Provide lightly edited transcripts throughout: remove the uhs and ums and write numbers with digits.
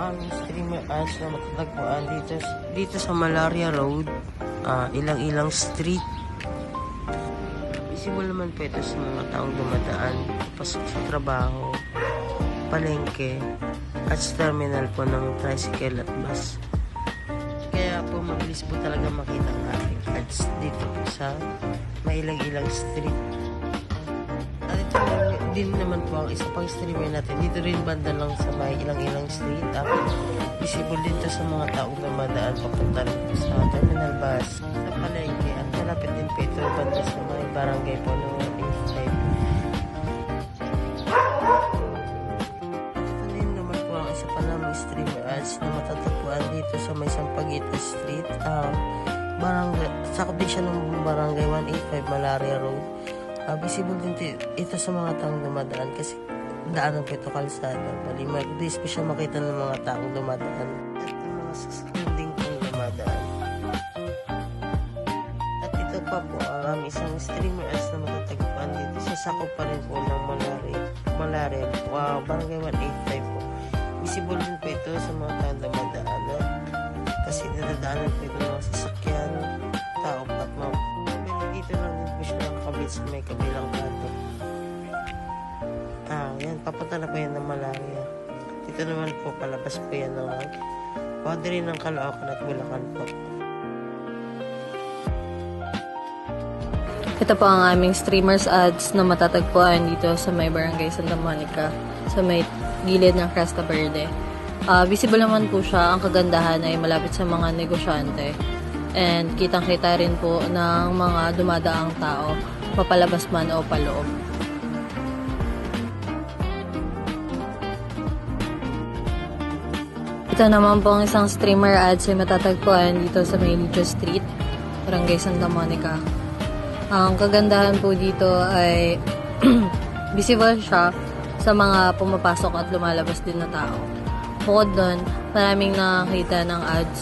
aming streamer ads na matatagpuan dito sa Malaria Road, Ilang-Ilang Street. Visible naman po ito sa mga taong dumadaan, pasok sa trabaho, palengke, at sa terminal po ng tricycle at bus. Kaya po mabilis po talaga makita ang ating ads dito po sa Ilang-Ilang Street. At ito din naman po ang isa pang streamer natin. Dito rin banda lang sa Ilang-Ilang Street. Visible din to sa mga taong dumadaan papunta rin po sa terminal bus, sa palengke, at malapit din po ito banda sa mga barangay po ng A5. At ito din naman po ang isa pa namang streamer ads na matatagpuan dito sa may Sampaguita Street. Sakop din siya ng barangay 185 Malaria Road. Visible din ito sa mga taong dumadaan kasi daanan po ito kalsada. Bali, mabilis po siya makita ng mga taong dumadaan at ng mga sasakyan din pong dumadaan. At ito pa po ang isang streamer ads na matatagpuan dito sa sakop pa rin po ng Malaria, barangay 185 po. Visible din po ito sa mga taong dumadaan kasi nadadaanan po ito ng mga sasakyan, tao at mga. Pero dito lang din po siya nakakabit sa may kabilang kanto. Yan, papunta na po yan ng Malaria. Dito naman po, palabas po yan ng boundary ng Caloocan at Bulacan po. Ito po ang aming streamers ads na matatagpuan dito sa may barangay Santa Monica, sa may gilid ng Cresta Verde. Visible naman po siya. Ang kagandahan ay malapit sa mga negosyante. And kitang-kita rin po ng mga dumadaang tao, papalabas man o paloob. Ito naman po ang isang streamer ads ay matatagpuan dito sa may Licho Street, Barangay Santa Monica. Ang kagandahan po dito ay visible siya sa mga pumapasok at lumalabas din na tao. Bukod doon, maraming nakakita ng ads,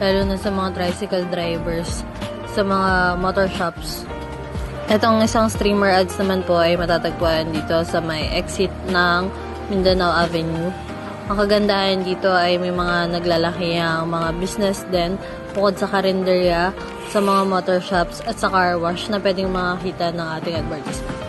lalo na sa mga tricycle drivers, sa mga motor shops. Itong isang streamer ads naman po ay matatagpuan dito sa may exit ng Mindanao Avenue. Ang kagandahan dito ay may mga naglalakihang mga business din, bukod sa karinderya, sa mga motor shops at sa car wash na pwedeng makakita ng ating advertisement.